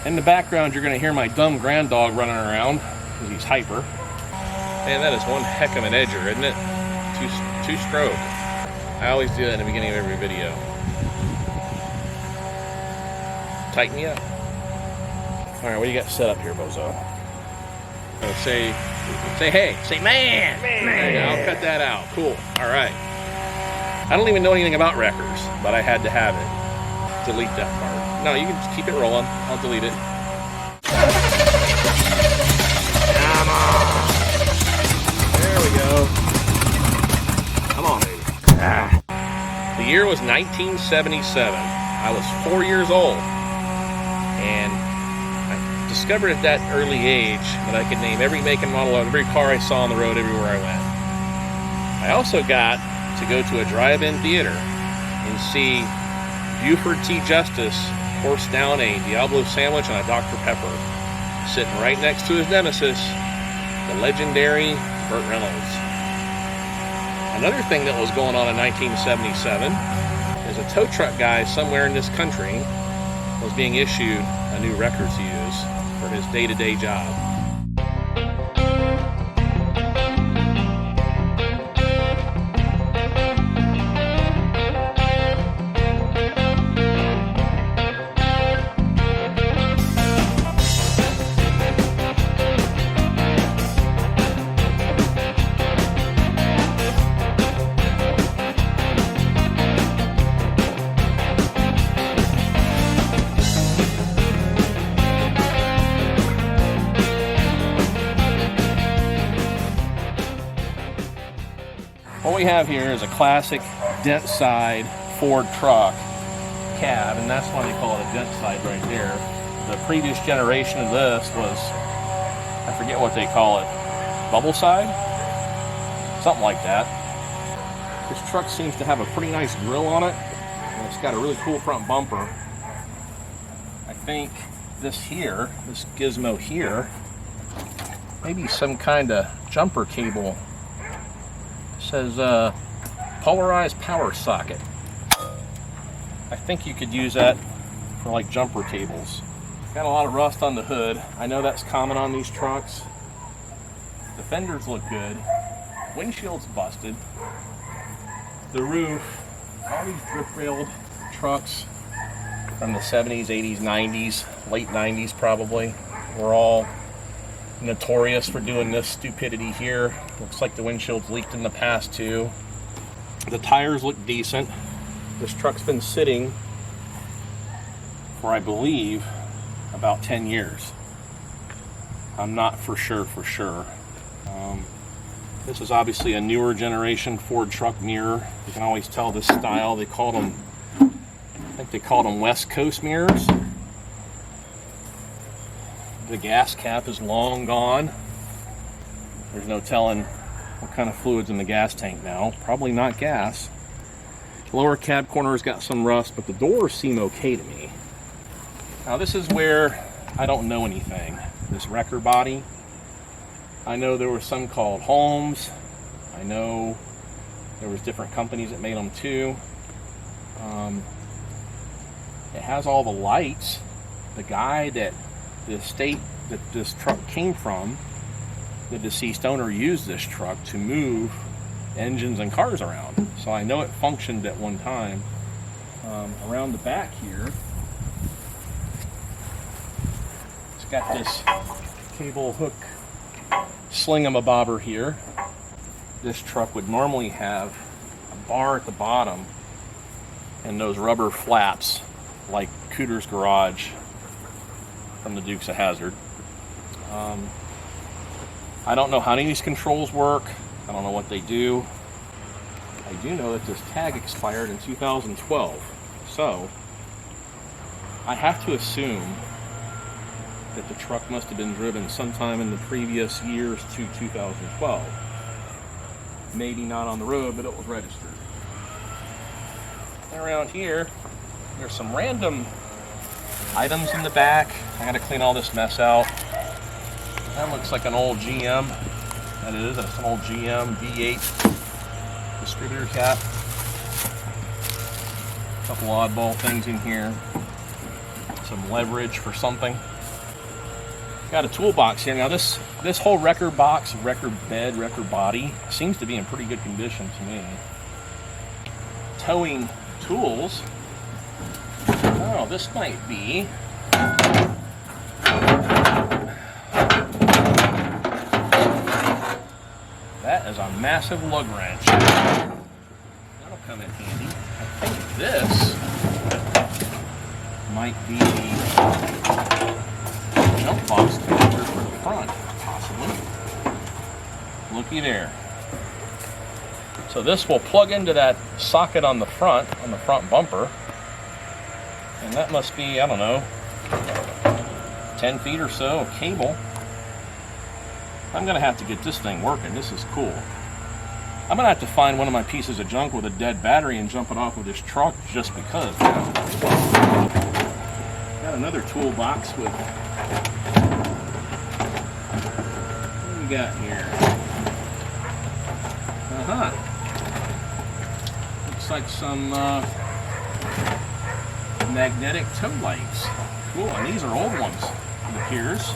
In the background, you're going to hear my dumb grand dog running around because he's hyper. Man, that is one heck of an edger, isn't it? Two stroke. I always do that in the beginning of every video. Tighten me up. All right, what do you got set up here, bozo? Oh, say hey, say man. I'll cut that out. Cool. All right. I don't even know anything about wreckers, but I had to have it. Delete that part. No, you can just keep it rolling. I'll delete it. Come on. There we go. Come on, baby. The year was 1977. I was 4 years old. And I discovered at that early age that I could name every make and model of every car I saw on the road everywhere I went. I also got to go to a drive-in theater and see Buford T. Justice force down a Diablo sandwich and a Dr. Pepper, sitting right next to his nemesis, the legendary Burt Reynolds. Another thing that was going on in 1977 is a tow truck guy somewhere in this country was being issued a new wrecker to use for his day-to-day job. What we have here is a classic dent side Ford truck cab, and that's why they call it a dent side right there. The previous generation of this was, I forget what they call it, bubble side? Something like that. This truck seems to have a pretty nice grill on it, and it's got a really cool front bumper. I think this here, this gizmo here, maybe some kind of jumper cable. Says polarized power socket. I think you could use that for like jumper cables. Got a lot of rust on the hood. I know that's common on these trucks. The fenders look good. Windshield's busted. The roof, all these drip railed trucks from the 70s, 80s, 90s, late 90s probably, were all notorious for doing this stupidity here. Looks like the windshield's leaked in the past too. The tires look decent. This truck's been sitting for, I believe, about 10 years. I'm not for sure. This is obviously a newer generation Ford truck mirror. You can always tell this style. They called them, I think they called them West Coast mirrors. The gas cap is long gone. There's no telling what kind of fluid's in the gas tank now. Probably not gas. Lower cab corner's got some rust, but the doors seem okay to me. Now this is where I don't know anything. This wrecker body. I know there were some called Holmes. I know there was different companies that made them too. It has all the lights. The guy that the estate that this truck came from, the deceased owner used this truck to move engines and cars around. So I know it functioned at one time. Around the back here, it's got this cable hook slingamabobber here. This truck would normally have a bar at the bottom and those rubber flaps like Cooter's Garage from the Dukes of Hazzard. I don't know how any of these controls work. I don't know what they do. I do know that this tag expired in 2012. So I have to assume that the truck must have been driven sometime in the previous years to 2012. Maybe not on the road, but it was registered. And around here, there's some random items in the back. I gotta clean all this mess out. That looks like an old GM. That is, that's an old GM V8 distributor cap. A couple oddball things in here. some leverage for something. Got a toolbox here. Now this whole wrecker box, wrecker bed, wrecker body seems to be in pretty good condition to me. Towing tools. Oh, this might be. That is a massive lug wrench. That'll come in handy. I think this might be the jump box connector for the front, possibly. Looky there. So this will plug into that socket on the front bumper. And that must be, I don't know, 10 feet or so of cable. I'm gonna have to get this thing working. This is cool. I'm gonna have to find one of my pieces of junk with a dead battery and jump it off with this truck just because. Got another toolbox with, what do we got here? Looks like some magnetic tow lights. Cool, and these are old ones, it appears.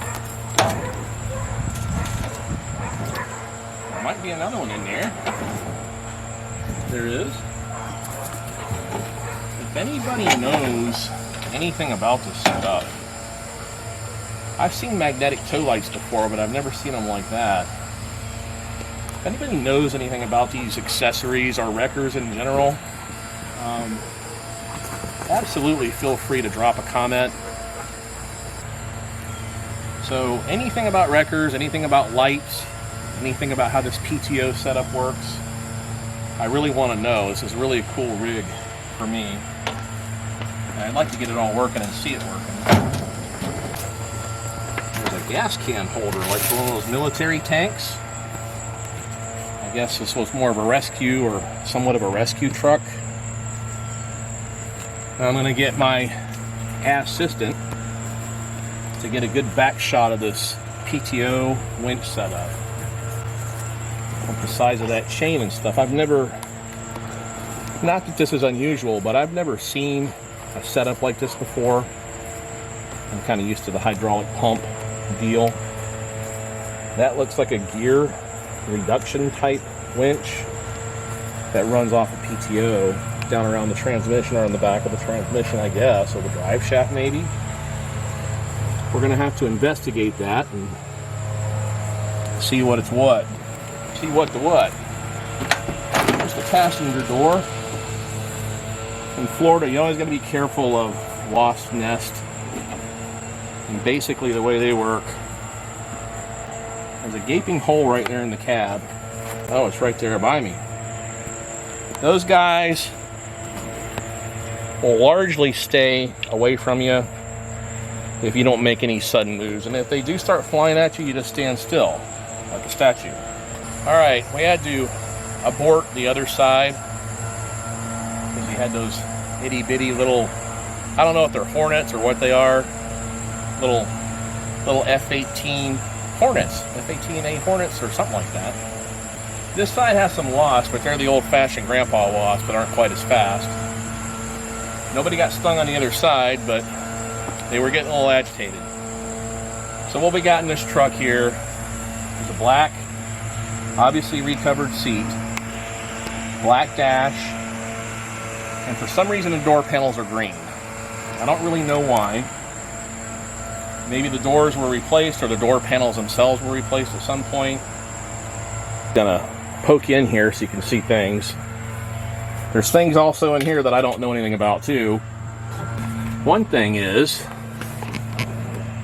There might be another one in there. There is. If anybody knows anything about this setup, I've seen magnetic tow lights before, but I've never seen them like that. If anybody knows anything about these accessories or wreckers in general, absolutely feel free to drop a comment. So anything about wreckers, anything about lights, anything about how this PTO setup works, I really want to know. This is really a cool rig for me. And I'd like to get it all working and see it working. There's a gas can holder, like one of those military tanks. I guess this was more of a rescue or somewhat of a rescue truck. I'm going to get my assistant to get a good back shot of this PTO winch setup. With the size of that chain and stuff. I've never, not that this is unusual, but I've never seen a setup like this before. I'm kind of used to the hydraulic pump deal. That looks like a gear reduction type winch that runs off a PTO down around the transmission or on the back of the transmission, I guess, or the drive shaft maybe. We're going to have to investigate that and see what it's what. See what the what. Just the passenger door. In Florida, you always got to be careful of wasp nest. And basically the way they work, there's a gaping hole right there in the cab. Oh, it's right there by me. Those guys will largely stay away from you if you don't make any sudden moves. And if they do start flying at you, you just stand still, like a statue. All right, we had to abort the other side because we had those itty bitty little, I don't know if they're Hornets or what they are, little F-18 Hornets, F-18A Hornets or something like that. This side has some wasps, but they're the old-fashioned grandpa wasps that aren't quite as fast. Nobody got stung on the other side, but they were getting a little agitated. So what we got in this truck here is a black, obviously recovered seat, black dash, and for some reason the door panels are green. I don't really know why. Maybe the doors were replaced or the door panels themselves were replaced at some point. Gonna poke you in here so you can see things. There's things also in here that I don't know anything about too. One thing is,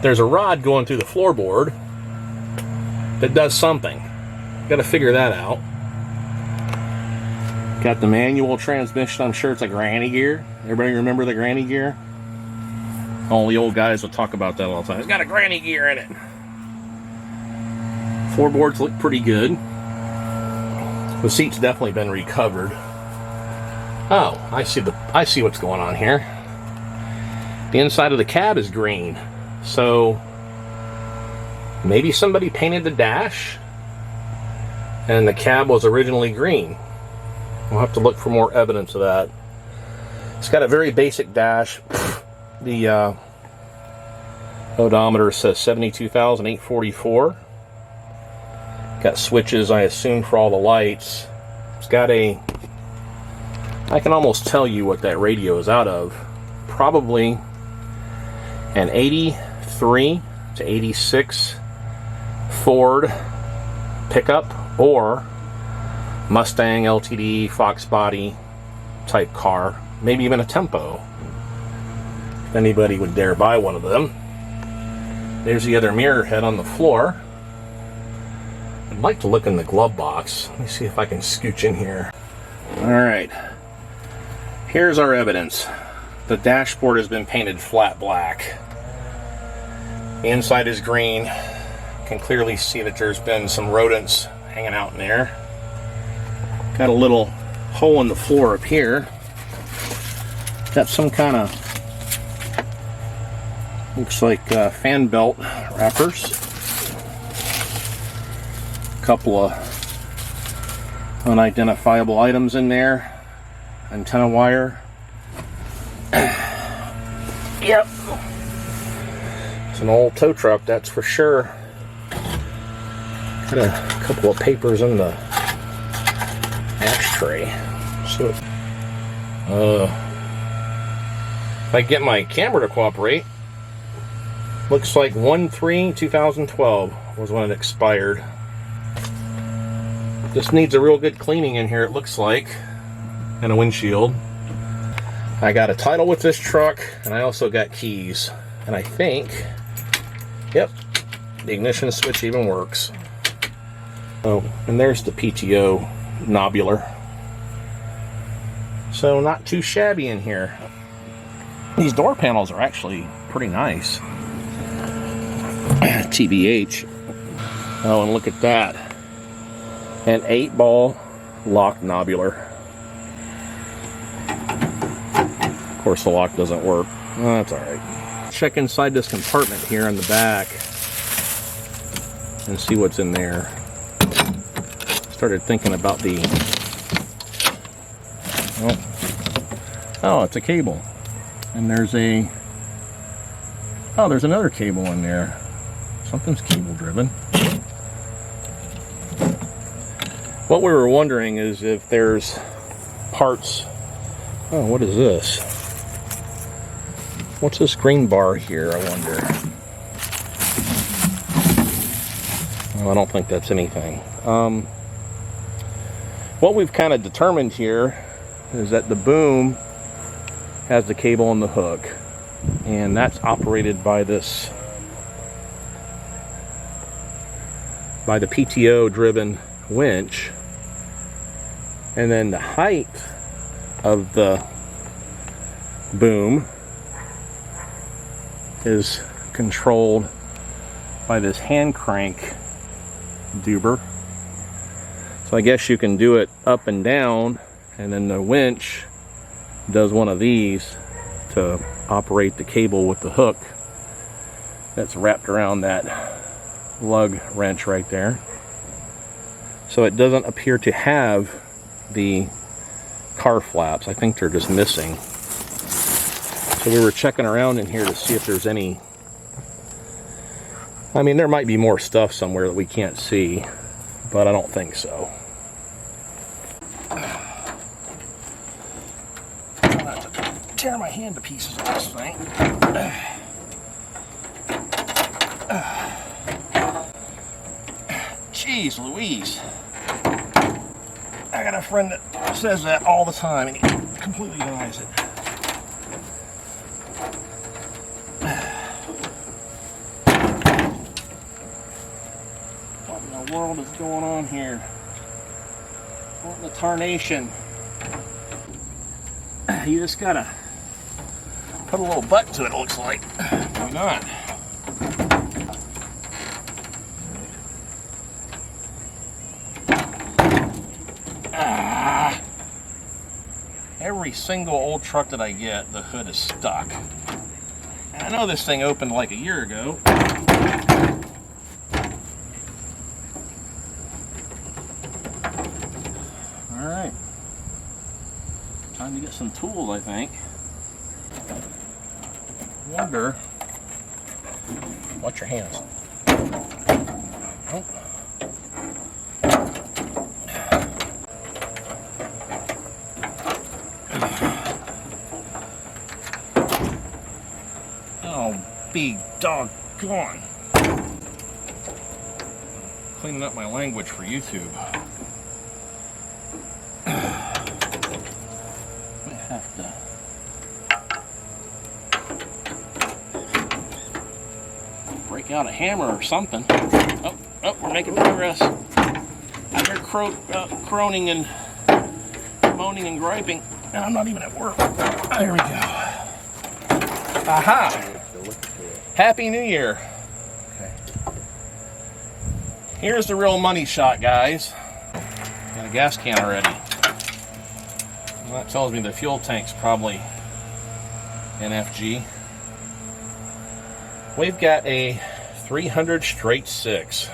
there's a rod going through the floorboard that does something. Got to figure that out. Got the manual transmission. I'm sure it's a granny gear. Everybody remember the granny gear? All the old guys will talk about that all the time. It's got a granny gear in it. Floorboards look pretty good. The seat's definitely been recovered. Oh, I see what's going on here. The inside of the cab is green. So maybe somebody painted the dash and the cab was originally green. We'll have to look for more evidence of that. It's got a very basic dash. The Odometer says 72,844. Got switches, I assume, for all the lights. It's got a... I can almost tell you what that radio is out of. Probably an 83 to 86 Ford pickup or Mustang LTD Fox body type car. Maybe even a Tempo, if anybody would dare buy one of them. There's the other mirror head on the floor. I'd like to look in the glove box. Let me see if I can scooch in here. Alright, here's our evidence. The dashboard has been painted flat black. The inside is green. You can clearly see that there's been some rodents hanging out in there. Got a little hole in the floor up here. Got some kind of, looks like fan belt wrappers. A couple of unidentifiable items in there. Antenna wire. Yep. It's an old tow truck, that's for sure. Got a couple of papers in the ashtray. So, if I get my camera to cooperate, looks like 1/3/2012 was when it expired. Just needs a real good cleaning in here, it looks like, and a windshield. I got a title with this truck, and I also got keys. And I think, yep, the ignition switch even works. Oh, and there's the PTO knobular. So not too shabby in here. These door panels are actually pretty nice. TBH. Oh, and look at that. An 8-ball lock knobular. Of course, the lock doesn't work. Oh, that's alright. Check inside this compartment here in the back and see what's in there. Started thinking about the... Oh, it's a cable. And there's a... Oh, there's another cable in there. Something's cable driven. What we were wondering is if there's parts... Oh, what is this? What's this green bar here, I wonder? Oh, I don't think that's anything. What we've kind of determined here is that the boom has the cable on the hook, and that's operated by this, by the PTO driven winch, and then the height of the boom is controlled by this hand crank duber. So I guess you can do it up and down, and then the winch does one of these to operate the cable with the hook that's wrapped around that lug wrench right there. So it doesn't appear to have the car flaps. I think they're just missing. So we were checking around in here to see if there's any... I mean, there might be more stuff somewhere that we can't see, but I don't think so. Try not to tear my hand to pieces on this thing. Jeez Louise. I got a friend that says that all the time, and he completely denies it. What in the world is going on here? What in the tarnation? You just gotta put a little butt to it, it looks like. Why not? Every single old truck that I get, the hood is stuck. And I know this thing opened like a year ago. Alright. Time to get some tools, I think. Wonder Watch your hands. Oh. Oh, be doggone. Cleaning up my language for YouTube. I have to break out a hammer or something. Oh, we're making progress. I hear croning and moaning and griping, and I'm not even at work. There we go. Aha! Happy New Year. Okay. Here's the real money shot, guys. Got a gas can already. Well, that tells me the fuel tank's probably NFG. We've got a 300 straight 6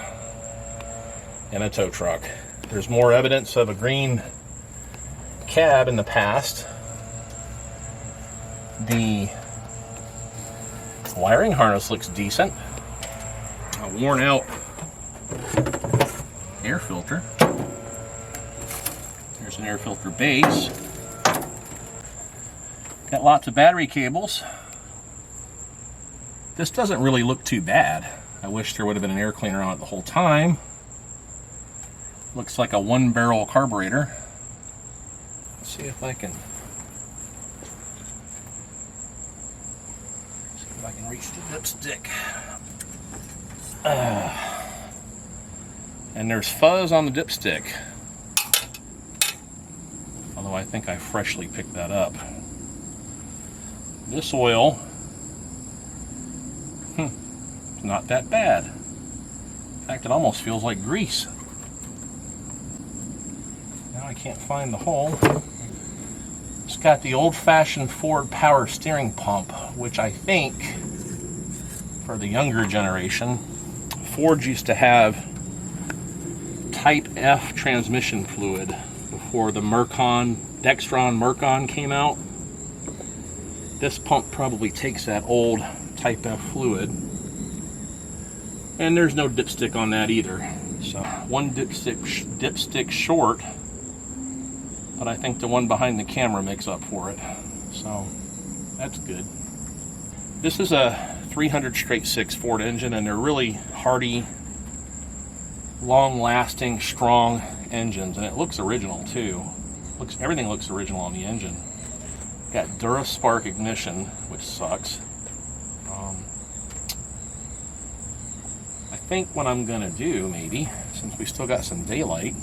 in a tow truck. There's more evidence of a green cab in the past. The wiring harness looks decent. A worn out air filter. There's an air filter base. Got lots of battery cables. This doesn't really look too bad. I wish there would have been an air cleaner on it the whole time. Looks like a 1-barrel carburetor. Let's see if I can reach the dipstick. And there's fuzz on the dipstick. Although I think I freshly picked that up. This oil, it's not that bad. In fact, it almost feels like grease. Now I can't find the hole. It's got the old-fashioned Ford power steering pump, which I think, for the younger generation, Ford used to have Type F transmission fluid before the Dextron Mercon came out. This pump probably takes that old Type F fluid. And there's no dipstick on that either. So one dipstick short, but I think the one behind the camera makes up for it. So that's good. This is a 300 straight 6 Ford engine, and they're really hardy, long-lasting, strong engines, and it looks original too. Everything looks original on the engine. Got DuraSpark ignition, which sucks. I think what I'm gonna do, maybe, since we still got some daylight,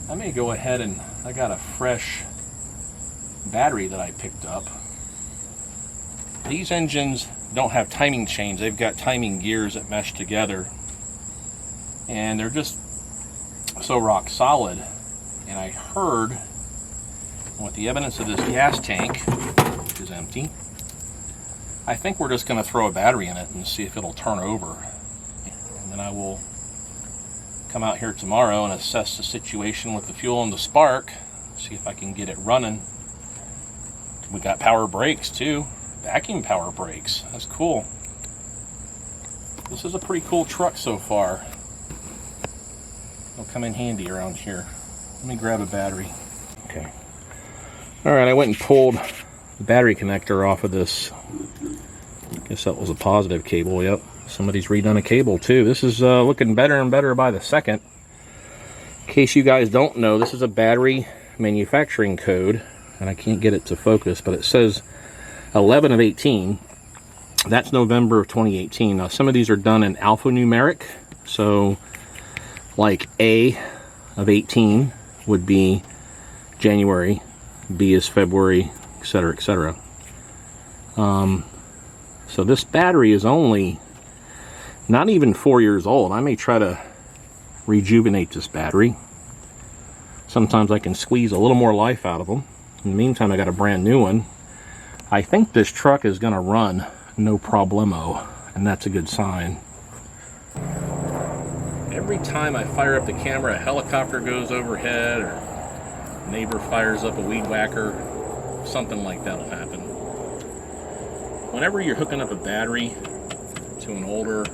I may go ahead and I got a fresh battery that I picked up. These engines don't have timing chains, they've got timing gears that mesh together, and they're just so rock solid. And I heard, with the evidence of this gas tank, which is empty, I think we're just going to throw a battery in it and see if it'll turn over. And then I will come out here tomorrow and assess the situation with the fuel and the spark, see if I can get it running. We got power brakes too, vacuum power brakes. That's cool. This is a pretty cool truck so far. It'll come in handy around here. Let me grab a battery. Okay. All right, I went and pulled the battery connector off of this. I guess that was a positive cable. Yep. Somebody's redone a cable too. This is looking better and better by the second. In case you guys don't know, this is a battery manufacturing code, and I can't get it to focus, but it says 11 of 18. That's November of 2018. Now, some of these are done in alphanumeric, so like A of 18 would be January, B is February, etc., etc. So this battery is only not even 4 years old. I may try to rejuvenate this battery. Sometimes I can squeeze a little more life out of them. In the meantime, I got a brand new one. I think this truck is going to run no problemo, and that's a good sign. Every time I fire up the camera, a helicopter goes overhead, or a neighbor fires up a weed whacker, something like that will happen. Whenever you're hooking up a battery to to an older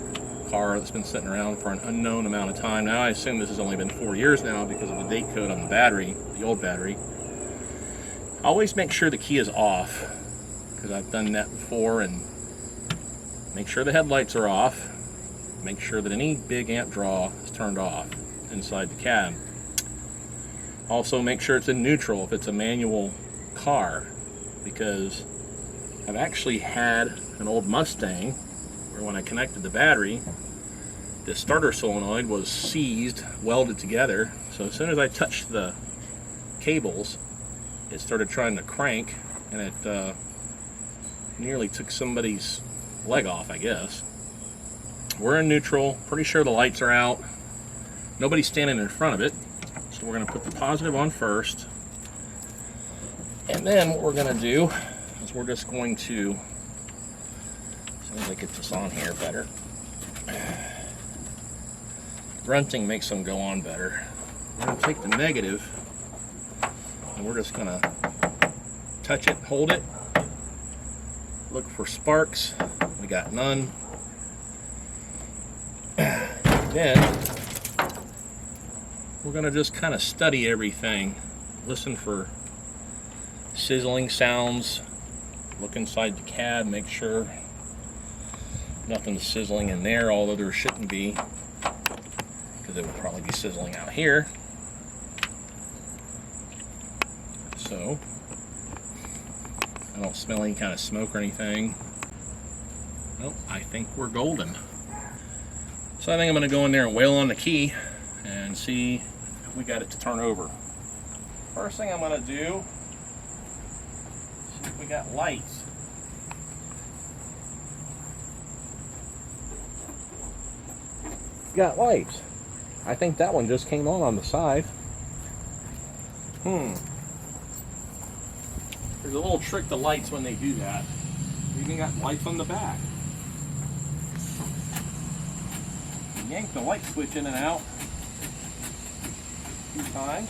car that's been sitting around for an unknown amount of time. Now I assume this has only been 4 years now because of the date code on the battery, the old battery. Always make sure the key is off, because I've done that before, and make sure the headlights are off. Make sure that any big amp draw is turned off inside the cab. Also make sure it's in neutral if it's a manual car, because I've actually had an old Mustang where when I connected the battery, the starter solenoid was seized, welded together, so as soon as I touched the cables, it started trying to crank, and it nearly took somebody's leg off, I guess. We're in neutral, pretty sure the lights are out. Nobody's standing in front of it, so we're going to put the positive on first. And then what we're going to do is we're just going to, as soon as I get this on here better, grunting makes them go on better. We're going to take the negative, and we're just going to touch it, hold it, look for sparks. We got none. Then we're going to just kind of study everything, listen for sizzling sounds, look inside the cab, make sure nothing's sizzling in there, although there shouldn't be, because it would probably be sizzling out here. So I don't smell any kind of smoke or anything. Nope, I think we're golden. So I think I'm going to go in there and wail on the key and see if we got it to turn over. First thing I'm going to do, see if we got lights. Got lights. I think that one just came on the side. There's a little trick to lights when they do that. You even got lights on the back. You yank the light switch in and out a few times.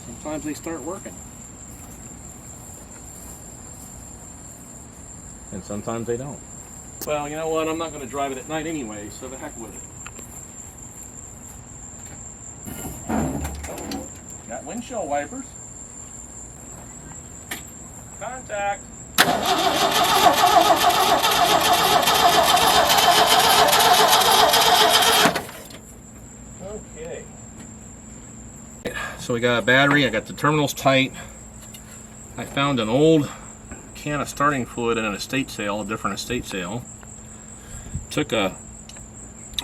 Sometimes they start working. And sometimes they don't. Well, you know what? I'm not going to drive it at night anyway, so the heck with it. Got windshield wipers. Contact. Okay. So we got a battery. I got the terminals tight. I found an old can of starting fluid in an estate sale, a different estate sale. Took a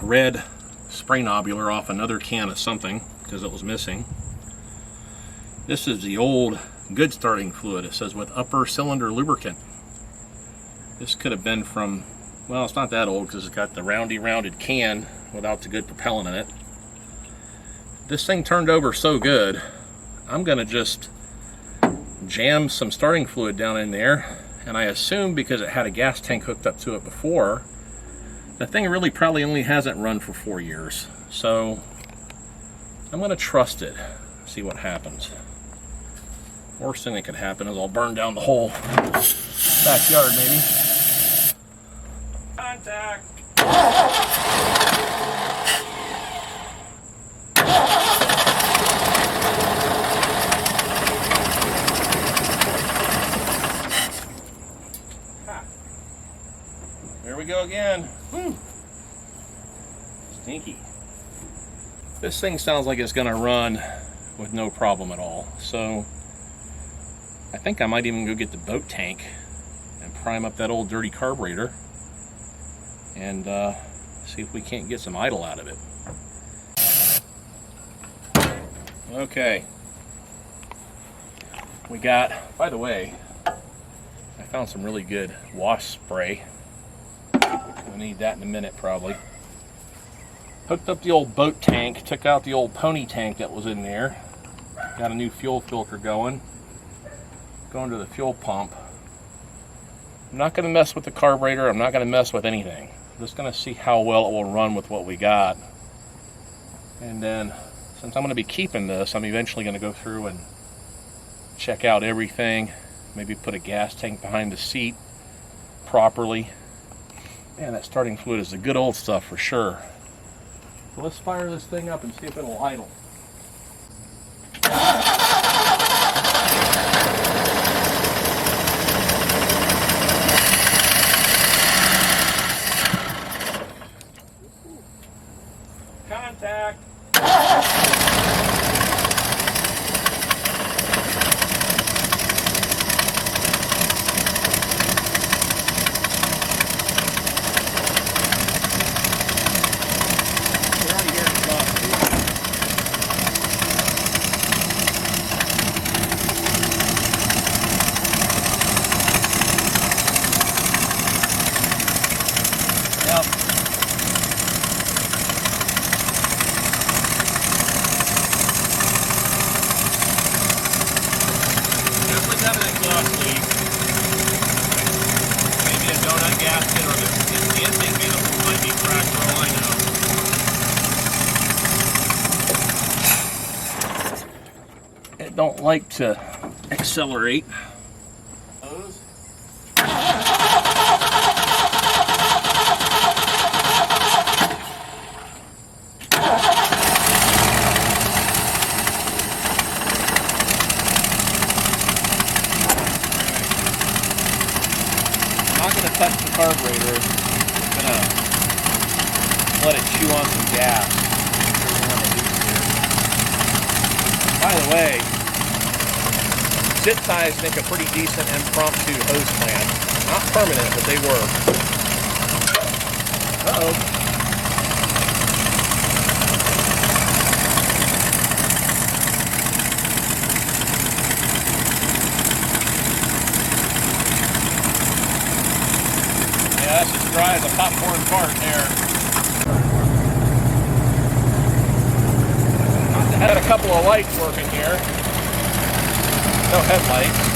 red spray nobular off another can of something because it was missing. This is the old good starting fluid. It says with upper cylinder lubricant. This could have been from, well, it's not that old because it's got the rounded can without the good propellant in it. This thing turned over so good, I'm gonna just jam some starting fluid down in there, and I assume because it had a gas tank hooked up to it before, the thing really probably only hasn't run for 4 years. So I'm gonna trust it, see what happens. Worst thing that could happen is I'll burn down the whole backyard, maybe. Contact. There we go again. Woo. Stinky. This thing sounds like it's gonna run with no problem at all. So I think I might even go get the boat tank and prime up that old dirty carburetor and see if we can't get some idle out of it. Okay. We got, by the way, I found some really good wash spray. We'll need that in a minute probably. Hooked up the old boat tank, took out the old pony tank that was in there. Got a new fuel filter going to the fuel pump. I'm not going to mess with the carburetor. I'm not going to mess with anything. I'm just going to see how well it will run with what we got. And then, since I'm going to be keeping this, I'm eventually going to go through and check out everything. Maybe put a gas tank behind the seat. properly. Man, that starting fluid is the good old stuff for sure. So let's fire this thing up and see if it'll idle. Contact. It don't like to accelerate. I'm not going to touch the carburetor. I'm going to let it chew on some gas. By the way, zip ties make a pretty decent impromptu hose plant. Not permanent, but they work. Uh-oh. Yeah, that's as dry as a popcorn fart there. I had a couple of lights working here. No headlights.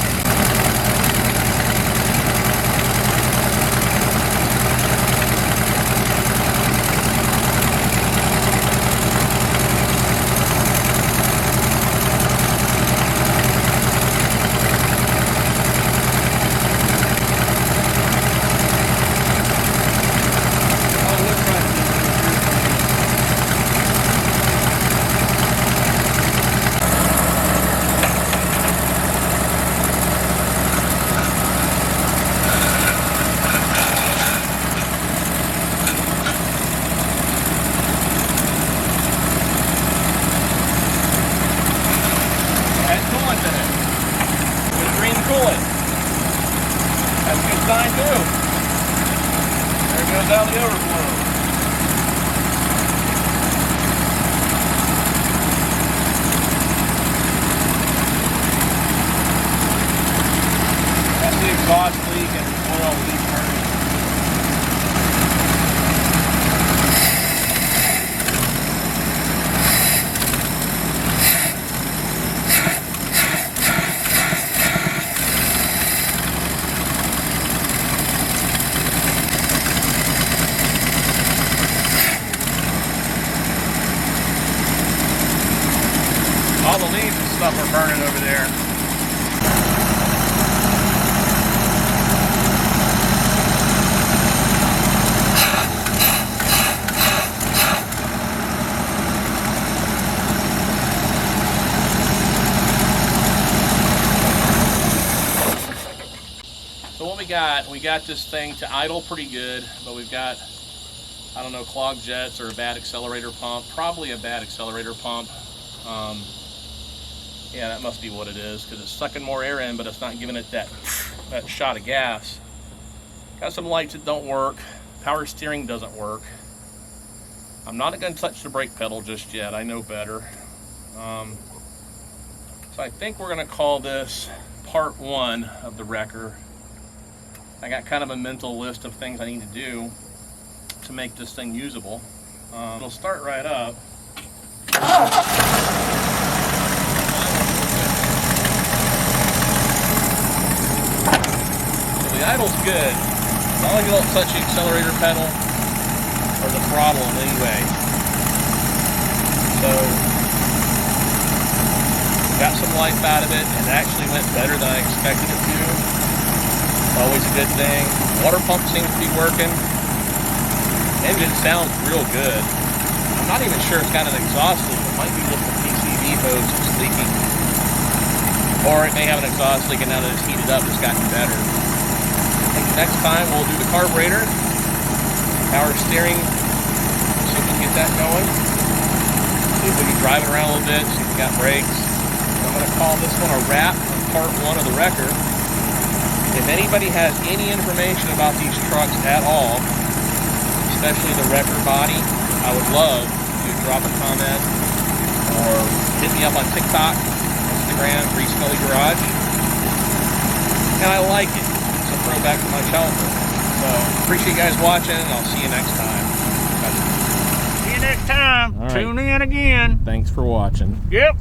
That's a good sign too. There goes out the overflow. That's the exhaust leak and oil leak burning. All the leaves and stuff are burning over there. So what we got this thing to idle pretty good, but we've got, I don't know, clogged jets or a bad accelerator pump, probably a bad accelerator pump. Yeah, that must be what it is, because it's sucking more air in, but it's not giving it that shot of gas. Got some lights that don't work. Power steering doesn't work. I'm not going to touch the brake pedal just yet. I know better. So I think we're going to call this part 1 of the wrecker. I got kind of a mental list of things I need to do to make this thing usable. It'll start right up. The idle's good, as long as you don't touch the accelerator pedal or the throttle in any way. So, got some life out of it. It actually went better than I expected it to. Always a good thing. Water pump seems to be working. Engine sounds real good. I'm not even sure it's got an exhaust leak. It might be just the PCV hose that's leaking. Or it may have an exhaust leak, and now that it's heated up, it's gotten better. I think next time we'll do the carburetor, power steering, see if we can get that going. See if we can drive it around a little bit, see if we got brakes. I'm going to call this one a wrap on part 1 of the wrecker. If anybody has any information about these trucks at all, especially the wrecker body, I would love to drop a comment or hit me up on TikTok, Instagram, Grease Belly Garage. And I like it. It's a throwback to my childhood. So appreciate you guys watching, and I'll see you next time. See you next time. Right. Tune in again. Thanks for watching. Yep.